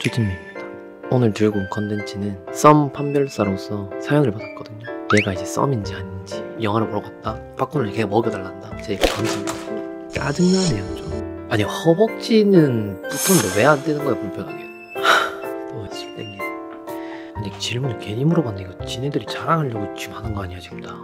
쭈진미입니다. 오늘 들고 온 컨텐츠는 썸 판별사로서 사연을 받았거든요. 얘가 이제 썸인지 아닌지 영화를 보러 갔다 빠꾸를 걔가 먹여달란다. 제가 던진다고 짜증나네요 좀. 아니 허벅지는 붙었는데 왜 안 되는 거야 불편하게. 또 술 땡기네. 아니 질문을 괜히 물어봤네. 이거 지네들이 자랑하려고 지금 하는 거 아니야 지금 다.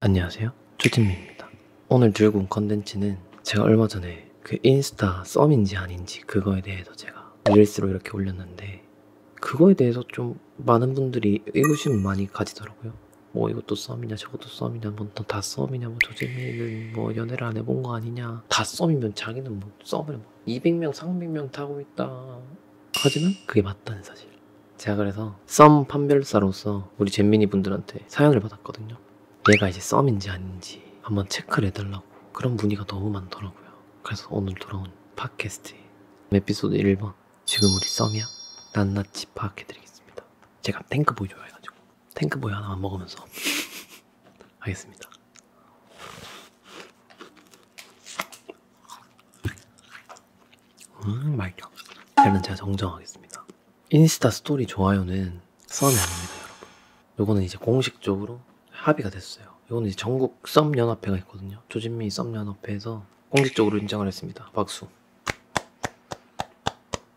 안녕하세요, 쭈진미입니다. 오늘 들고 온 컨텐츠는 제가 얼마 전에 그 인스타 썸인지 아닌지 그거에 대해서 제가 릴스로 이렇게 올렸는데, 그거에 대해서 좀 많은 분들이 의구심 많이 가지더라고요. 뭐 이것도 썸이냐 저것도 썸이냐 뭐 다 썸이냐 뭐 조진미는 뭐 연애를 안 해본 거 아니냐, 다 썸이면 자기는 뭐 썸을 뭐 200명 300명 타고 있다. 하지만 그게 맞다는 사실. 제가 그래서 썸 판별사로서 우리 잼민이 분들한테 사연을 받았거든요. 얘가 이제 썸인지 아닌지 한번 체크를 해달라고 그런 문의가 너무 많더라고요. 그래서 오늘 돌아온 팟캐스트 에피소드 1번 지금 우리 썸이야? 낱낱이 파악해드리겠습니다. 제가 탱크보이 좋아해가지고 탱크보이 하나만 먹으면서 하겠습니다. 맛있다. 일단 제가 정정하겠습니다. 인스타 스토리 좋아요는 썸이 아닙니다 여러분. 요거는 이제 공식적으로 합의가 됐어요. 이거는 이제 전국 썸연합회가 있거든요. 조진미 썸연합회에서 공식적으로 인정을 했습니다. 박수.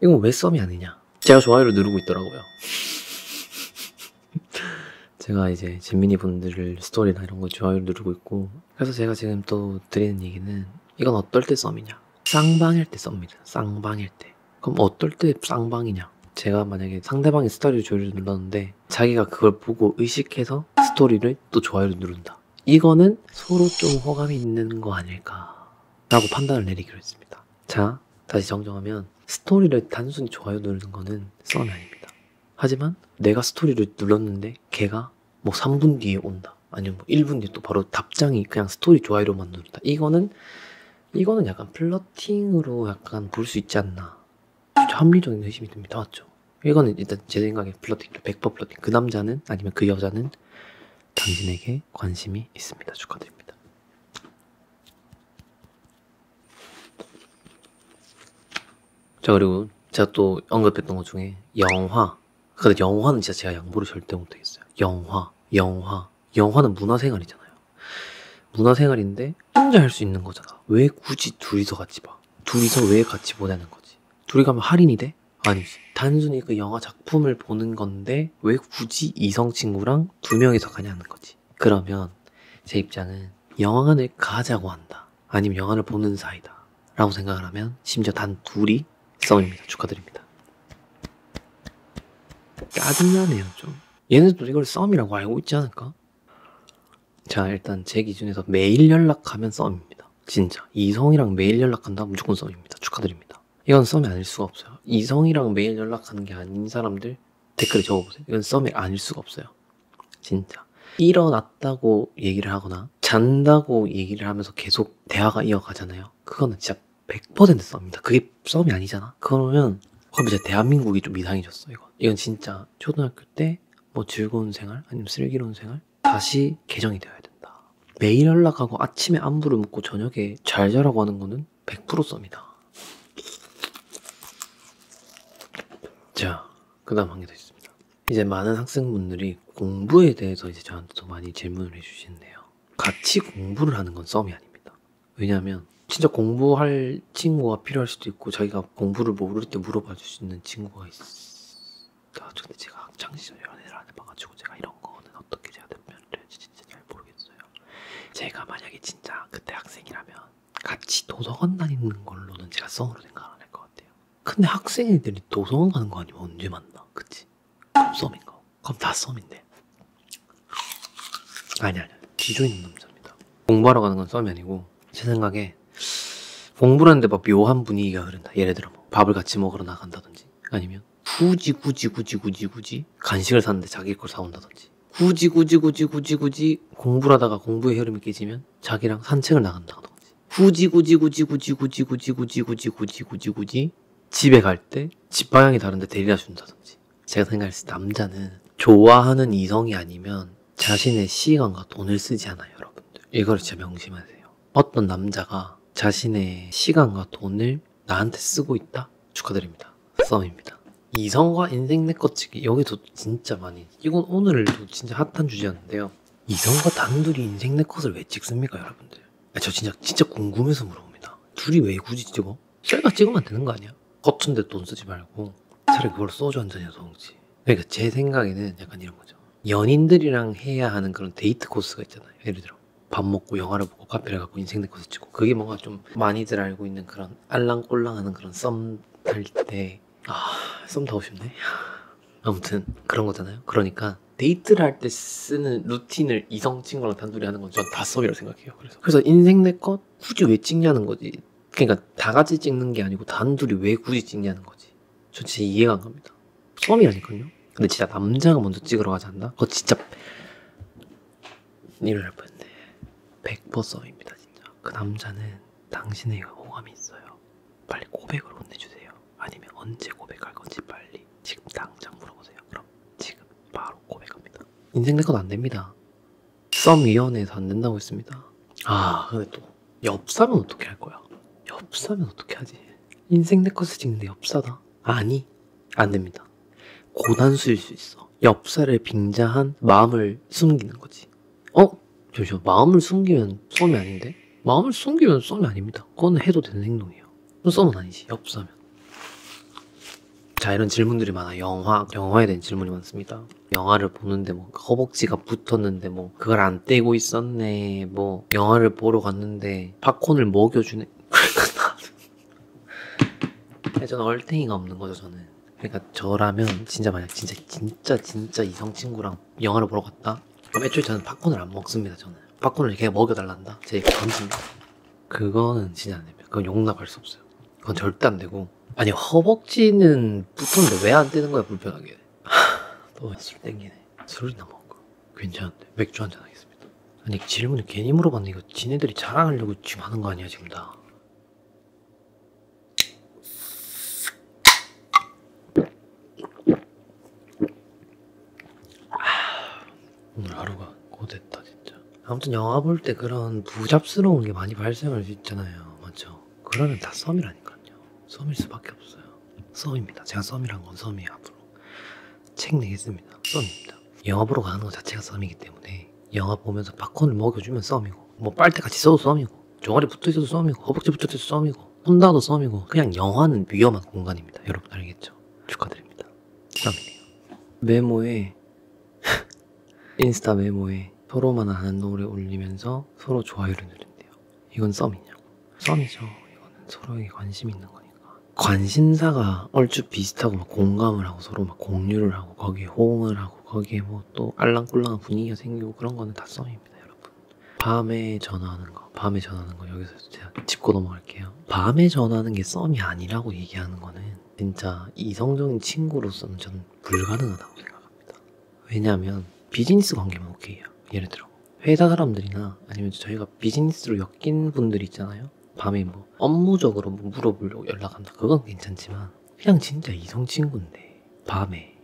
이건 왜 썸이 아니냐? 제가 좋아요를 누르고 있더라고요. 제가 이제 진민이 분들 스토리나 이런 거 좋아요를 누르고 있고, 그래서 제가 지금 또 드리는 얘기는 이건 어떨 때 썸이냐? 쌍방일 때 썸이다. 쌍방일 때. 그럼 어떨 때 쌍방이냐? 제가 만약에 상대방의 스토리를 좋아요를 눌렀는데 자기가 그걸 보고 의식해서 스토리를 또 좋아요를 누른다. 이거는 서로 좀 호감이 있는 거 아닐까 라고 판단을 내리기로 했습니다. 자, 다시 정정하면 스토리를 단순히 좋아요 누르는 거는 썸이 아닙니다. 하지만 내가 스토리를 눌렀는데 걔가 뭐 3분 뒤에 온다, 아니면 뭐 1분 뒤에 또 바로 답장이 그냥 스토리 좋아요로만 누른다. 이거는 약간 플러팅으로 약간 볼 수 있지 않나. 합리적인 의심이 듭니다. 맞죠? 이거는 일단 제 생각에 플러팅, 100% 플러팅. 그 남자는 아니면 그 여자는 당신에게 관심이 있습니다. 축하드립니다. 자, 그리고 제가 또 언급했던 것 중에 영화. 근데 영화는 진짜 제가 양보를 절대 못하겠어요. 영화는 문화생활이잖아요. 문화생활인데 혼자 할 수 있는 거잖아. 왜 굳이 둘이서 같이 봐? 둘이서 왜 같이 보내는 거지? 둘이 가면 할인이 돼? 아니지. 단순히 그 영화 작품을 보는 건데 왜 굳이 이성 친구랑 2명이서 가냐는 거지. 그러면 제 입장은 영화관을 가자고 한다, 아니면 영화를 보는 사이다 라고 생각을 하면 심지어 단 둘이 썸입니다. 축하드립니다. 짜증나네요 좀. 얘네도 이걸 썸이라고 알고 있지 않을까? 자, 일단 제 기준에서 매일 연락하면 썸입니다. 진짜 이성이랑 매일 연락한다? 무조건 썸입니다. 축하드립니다. 이건 썸이 아닐 수가 없어요. 이성이랑 매일 연락하는 게 아닌 사람들 댓글에 적어보세요. 이건 썸이 아닐 수가 없어요. 진짜. 일어났다고 얘기를 하거나 잔다고 얘기를 하면서 계속 대화가 이어가잖아요. 그거는 진짜 100% 썸입니다. 그게 썸이 아니잖아. 그러면 진짜 대한민국이 좀 이상해졌어. 이건 진짜 초등학교 때 뭐 즐거운 생활 아니면 슬기로운 생활 다시 개정이 되어야 된다. 매일 연락하고 아침에 안부를 묻고 저녁에 잘 자라고 하는 거는 100% 썸이다. 자, 그 다음 한 개 더 있습니다. 이제 많은 학생분들이 공부에 대해서 이제 저한테 더 많이 질문을 해주시는데요. 같이 공부를 하는 건 썸이 아닙니다. 왜냐하면 진짜 공부할 친구가 필요할 수도 있고 자기가 공부를 모를 때 물어봐 줄 수 있는 친구가 있다. 근데 제가 학창시절 연애를 안 해봐가지고 제가 이런 거는 어떻게 제가 답변을 해야지 진짜 잘 모르겠어요. 제가 만약에 진짜 그때 학생이라면 같이 도서관 다니는 걸로는 제가 썸으로 생각 안 할 것 같아요. 근데 학생애들이 도서관 가는 거 아니면 언제 만나? 그치? 그럼 썸인가? 그럼 다 썸인데. 아니 기조 있는 남자입니다. 공부하러 가는 건 썸이 아니고, 제 생각에 공부를 하는데 막 묘한 분위기가 흐른다. 예를 들어 뭐 밥을 같이 먹으러 나간다든지, 아니면 굳이 간식을 샀는데 자기 걸 사온다든지, 굳이 공부를 하다가 공부의 흐름이 깨지면 자기랑 산책을 나간다든지, 굳이 집에 갈 때 집 방향이 다른데 데려다 준다든지. 제가 생각했을 때 남자는 좋아하는 이성이 아니면 자신의 시간과 돈을 쓰지 않아요, 여러분들. 이걸 진짜 명심하세요. 어떤 남자가 자신의 시간과 돈을 나한테 쓰고 있다? 축하드립니다. 썸입니다. 이성과 인생 내꺼치기 여기도 진짜 많이, 이건 오늘도 진짜 핫한 주제였는데요. 이성과 단둘이 인생 내컷을 왜 찍습니까 여러분들? 저 진짜 궁금해서 물어봅니다. 둘이 왜 굳이 찍어? 셀카 찍으면 되는 거 아니야? 거친데 돈 쓰지 말고 차라리 그걸 소주 한 잔이라도 먹지. 그러니까 제 생각에는 약간 이런 거죠. 연인들이랑 해야 하는 그런 데이트 코스가 있잖아요. 예를 들어 밥 먹고 영화를 보고 카페를 가고 인생 내컷을 찍고, 그게 뭔가 좀 많이들 알고 있는 그런 알랑꼴랑하는 그런 썸 탈 때, 썸 타고 싶네. 아무튼 그런 거잖아요. 그러니까 데이트를 할 때 쓰는 루틴을 이성 친구랑 단둘이 하는 건 전 다 썸이라고 생각해요. 그래서 인생 내것 굳이 왜 찍냐는 거지. 그러니까 다 같이 찍는 게 아니고 단둘이 왜 굳이 찍냐는 거지. 저 진짜 이해가 안 갑니다. 썸이라니까요. 근데 진짜 남자가 먼저 찍으러 가지 않나? 그거 진짜 일을 할 뻔했네. 100% 썸입니다 진짜. 그 남자는 당신에게 호감이 있어요. 빨리 고백을 혼내주세요. 아니면 언제 고백할 건지 빨리 지금 당장 물어보세요. 그럼 지금 바로 고백합니다. 인생 내건 안 됩니다. 썸위원회에서 안 된다고 했습니다. 근데 또 엽사면 어떻게 할 거야? 엽사면 어떻게 하지? 인생 내컷을 찍는데 엽사다? 아니, 안 됩니다. 고단수일 수 있어. 엽사를 빙자한 마음을 숨기는 거지. 잠시만, 마음을 숨기면 썸이 아닌데? 마음을 숨기면 썸이 아닙니다. 그건 해도 되는 행동이에요. 그건 썸은 아니지, 엽사면. 자, 이런 질문들이 많아. 영화에 대한 질문이 많습니다. 영화를 보는데 뭐 허벅지가 붙었는데 뭐 그걸 안 떼고 있었네. 뭐 영화를 보러 갔는데 팝콘을 먹여주네. 저는 얼탱이가 없는 거죠, 저는. 그러니까 저라면 진짜 만약 진짜 이성 친구랑 영화를 보러 갔다? 그럼 애초에 저는 팝콘을 안 먹습니다. 저는 팝콘을 걔가 먹여달란다? 제 던집니다. 그거는 진짜 안 됩니다. 그건 용납할 수 없어요. 그건 절대 안 되고. 아니, 허벅지는 붙었는데 왜 안 떼는 거야, 불편하게. 또 술 땡기네. 술이나 먹고. 괜찮은데 맥주 한잔 하겠습니다. 아니, 질문을 괜히 물어봤네. 이거 지네들이 자랑하려고 지금 하는 거 아니야 지금 다. 오늘 하루가 고됐다 진짜. 아무튼 영화 볼 때 그런 부잡스러운 게 많이 발생할 수 있잖아요. 맞죠? 그러면 다 썸이라니까요. 썸일 수밖에 없어요. 썸입니다. 제가 썸이란 건 썸이에요. 앞으로 책 내겠습니다. 썸입니다. 영화 보러 가는 것 자체가 썸이기 때문에 영화 보면서 팝콘을 먹여주면 썸이고, 뭐 빨대 같이 써도 썸이고, 종아리 붙어있어도 썸이고, 허벅지 붙어있어도 썸이고, 혼나도 썸이고, 그냥 영화는 위험한 공간입니다. 여러분 알겠죠? 축하드립니다. 썸이네요. 메모에 인스타 메모에 서로만 아는 노래 올리면서 서로 좋아요를 누른대요. 이건 썸이냐고. 썸이죠. 이거는 서로에게 관심 있는 거니까. 관심사가 얼추 비슷하고 막 공감을 하고 서로 막 공유를 하고 거기에 호응을 하고 거기에 뭐 또 알랑꼴랑한 분위기가 생기고 그런 거는 다 썸입니다, 여러분. 밤에 전화하는 거 여기서 제가 짚고 넘어갈게요. 밤에 전화하는 게 썸이 아니라고 얘기하는 거는 진짜 이성적인 친구로서는 저는 불가능하다고 생각합니다. 왜냐하면 비즈니스 관계면 오케이요. 예를 들어 회사 사람들이나 아니면 저희가 비즈니스로 엮인 분들이 있잖아요. 밤에 뭐 업무적으로 뭐 물어보려고 연락한다, 그건 괜찮지만 그냥 진짜 이성 친구인데 밤에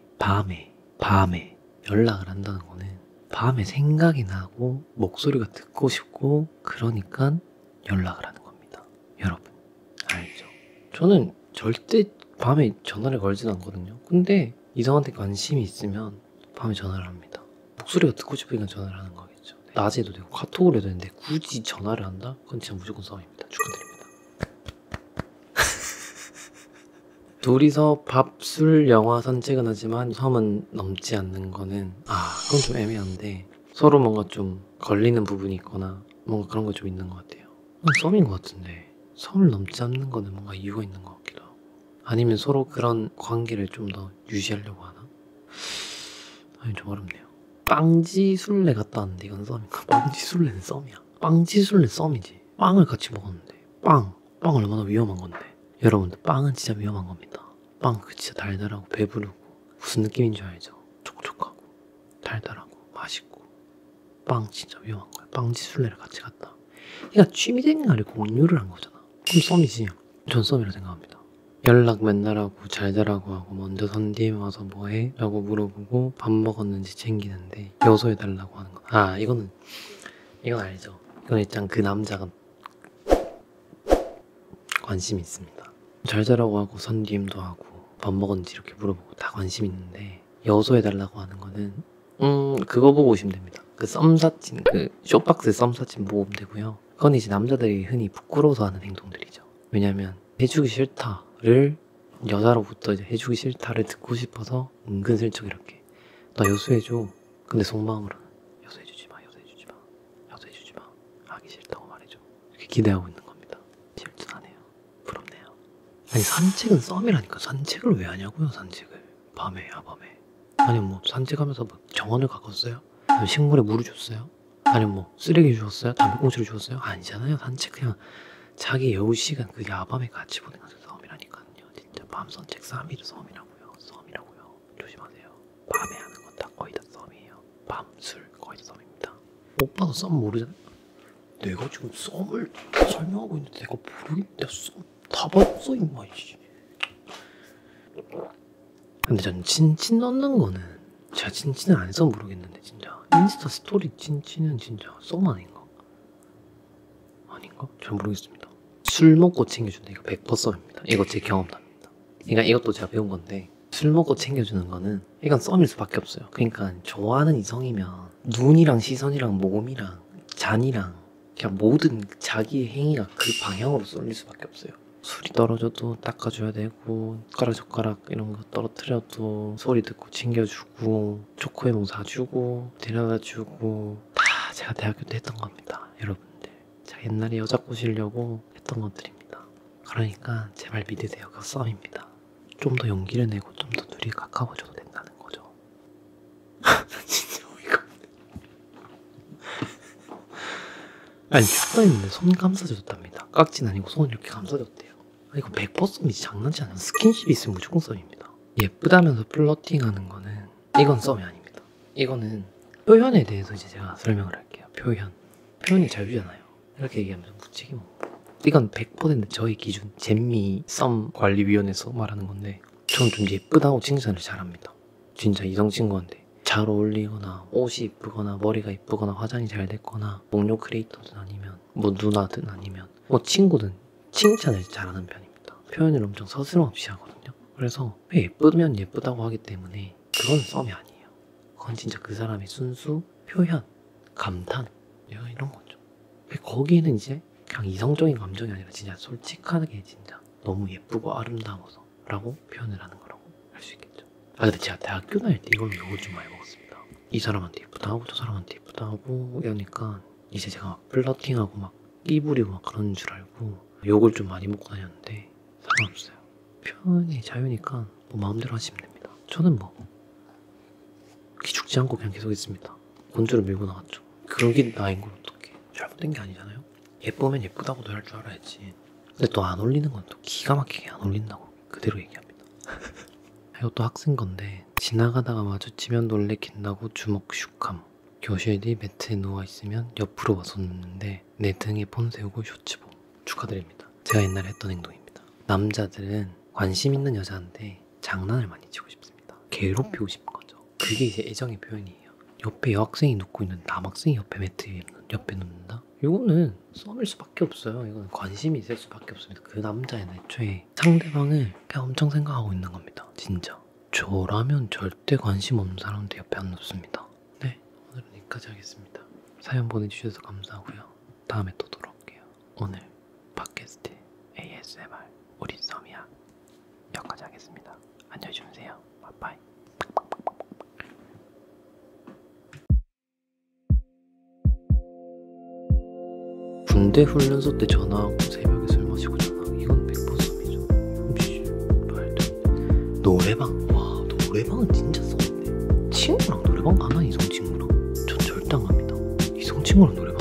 연락을 한다는 거는 밤에 생각이 나고 목소리가 듣고 싶고 그러니까 연락을 하는 겁니다. 여러분 알죠? 저는 절대 밤에 전화를 걸진 않거든요. 근데 이성한테 관심이 있으면 밤에 전화를 합니다. 목소리가 듣고 싶으니까 전화를 하는 거겠죠. 낮에도 되고 카톡으로 해도 되는데 굳이 전화를 한다? 그건 진짜 무조건 썸입니다. 축하드립니다. 둘이서 밥, 술, 영화, 산책은 하지만 썸은 넘지 않는 거는 그건 좀 애매한데 서로 뭔가 좀 걸리는 부분이 있거나 뭔가 그런 거 좀 있는 것 같아요. 그건 썸인 것 같은데 썸을 넘지 않는 거는 뭔가 이유가 있는 것 같기도 하고, 아니면 서로 그런 관계를 좀 더 유지하려고 하나? 아니, 좀 어렵네요. 빵지술래 갔다 왔는데 이건 썸인가? 빵지술래는 썸이야. 빵지술래 썸이지. 빵을 같이 먹었는데 빵 얼마나 위험한 건데. 여러분들 빵은 진짜 위험한 겁니다. 빵 진짜 달달하고 배부르고 무슨 느낌인 줄 알죠? 촉촉하고 달달하고 맛있고 빵 진짜 위험한 거야. 빵지술래를 같이 갔다. 그러니까 취미생활을 공유를 한 거잖아. 그럼 썸이지. 전 썸이라고 생각합니다. 연락 맨날 하고 잘 자라고 하고 먼저 선 뒤에 와서 뭐해? 라고 물어보고 밥 먹었는지 챙기는데 요소해달라고 하는 거. 이건 알죠. 이건 일단 그 남자가 관심이 있습니다. 잘 자라고 하고 선DM도 하고 밥 먹었는지 이렇게 물어보고 다 관심 있는데 여소해달라고 하는 거는 그거 보고 오시면 됩니다. 그 썸사진, 그 쇼박스 썸사진 보고 오면 되고요. 그건 이제 남자들이 흔히 부끄러워서 하는 행동들이죠. 왜냐면 해주기 싫다를 여자로부터 이제 해주기 싫다를 듣고 싶어서 은근슬쩍 이렇게 나 여수해줘. 근데 속마음으로는 여수해주지 마, 여수해주지 마, 여수해주지 마. 하기 싫다고 말해줘. 이렇게 기대하고 있는 겁니다. 실천하네요. 부럽네요. 아니 산책은 썸이라니까. 산책을 왜 하냐고요. 산책을 밤에 야밤에. 아니 뭐 산책하면서 뭐 정원을 가꿨어요? 아니면 식물에 물을 줬어요? 아니면 뭐 쓰레기 주웠어요? 담배꽁초를 주웠어요? 아니잖아요. 산책 그냥 자기 여유 시간 그 야밤에 같이 보내는 것이 썸이라니까요. 진짜 밤 산책 3일 썸이라고요. 썸이라고요. 조심하세요. 밤에 하는 건 다 거의 다 썸이에요. 밤 술 거의 다 썸입니다. 오빠도 썸 모르잖아. 내가 지금 썸을 설명하고 있는데 내가 모르겠는데 썸 다 봤어 임마. 근데 전 찐친 넣는 거는 제가 찐친을 안 해서 모르겠는데 진짜 인스타 스토리 찐친은 진짜 썸 아닌가? 아닌가? 잘 모르겠습니다. 술 먹고 챙겨준다 이거 100% 썸입니다. 이거 제 경험담입니다. 그러니까 이것도 제가 배운 건데 술 먹고 챙겨주는 거는 이건 썸일 수밖에 없어요. 그러니까 좋아하는 이성이면 눈이랑 시선이랑 몸이랑 잔이랑 그냥 모든 자기의 행위가 그 방향으로 쏠릴 수밖에 없어요. 술이 떨어져도 닦아줘야 되고 숟가락 젓가락 이런 거 떨어뜨려도 소리 듣고 챙겨주고 초코에몽 사주고 데려다주고 다 제가 대학교 때 했던 겁니다. 여러분들 제가 옛날에 여자 꼬시려고 했던 것들입니다. 그러니까 제발 믿으세요. 그거 썸입니다. 좀 더 용기를 내고 좀 더 둘이 가까워져도 된다는 거죠. 진짜 어이가 없네. 아니 춥다했는데 손 감싸줬답니다. 깍지는 아니고 손을 이렇게 감싸줬대요. 이거 100% 썸이지 장난치 않아요. 스킨십 있으면 무조건 썸입니다. 예쁘다면서 플러팅하는 거는 이건 썸이 아닙니다. 이거는 표현에 대해서 이제 제가 설명을 할게요. 표현이 자유잖아요. 이렇게 얘기하면서 묻히기 뭐 이건 100% 저의 기준 잼미 썸 관리위원회에서 말하는 건데 저는 좀 예쁘다고 칭찬을 잘합니다. 진짜 이성 친구한테 잘 어울리거나 옷이 이쁘거나 머리가 이쁘거나 화장이 잘 됐거나 동료 크리에이터든 아니면 뭐 누나든 아니면 뭐 친구든 칭찬을 잘하는 편입니다. 표현을 엄청 서슴없이 하거든요. 그래서 예쁘면 예쁘다고 하기 때문에 그건 썸이 아니에요. 그건 진짜 그 사람의 순수 표현, 감탄 이런 거죠. 거기에는 이제 그냥 이성적인 감정이 아니라 진짜 솔직하게 진짜 너무 예쁘고 아름다워서 라고 표현을 하는 거라고 할 수 있겠죠. 근데 제가 대학교 다닐 때 이걸 욕을 좀 많이 먹었습니다. 이 사람한테 예쁘다 하고 저 사람한테 예쁘다 하고 이러니까 이제 제가 막 플러팅하고 막 끼부리고 막 그런 줄 알고 욕을 좀 많이 먹고 다녔는데 상관없어요. 표현이 자유니까 뭐 마음대로 하시면 됩니다. 저는 뭐 기죽지 않고 그냥 계속 했습니다. 건조를 밀고 나갔죠. 그러긴 나인 걸 어떡해. 잘못된 게 아니잖아요. 예쁘면 예쁘다고도 할 줄 알아야지. 근데 또 안 어울리는 건 또 기가 막히게 안 어울린다고 그대로 얘기합니다. 이것도 학생 건데 지나가다가 마주치면 놀래킨다고 주먹 슉함. 교실 뒤 매트에 누워있으면 옆으로 와서 눕는데 내 등에 폰 세우고 쇼츠봄. 축하드립니다. 제가 옛날에 했던 행동입니다. 남자들은 관심 있는 여자한테 장난을 많이 치고 싶습니다. 괴롭히고 싶은 거죠. 그게 이제 애정의 표현이에요. 옆에 여학생이 눕고 있는 남학생이 옆에 매트 위에 옆에 눕는다? 이거는 썸일 수밖에 없어요. 이거는 관심이 있을 수밖에 없습니다. 그 남자애는 애초에 상대방을 그냥 엄청 생각하고 있는 겁니다. 진짜. 저라면 절대 관심 없는 사람한테 옆에 안 눕습니다. 네, 오늘은 여기까지 하겠습니다. 사연 보내주셔서 감사하고요. 다음에 또 돌아올게요. 오늘 팟캐스트 ASMR 우리 썸이야 여기까지 하겠습니다. 안녕히 주무세요. 바이바이. 군대 훈련소 때 전화하고 새벽에 술 마시고 전화. 이건 100% 썸이죠. 말도 안 돼. 노래방. 와, 노래방은 진짜 썸인데. 친구랑 노래방 가나? 이성 친구랑? 전 절대 안 갑니다. 이성 친구랑 노래방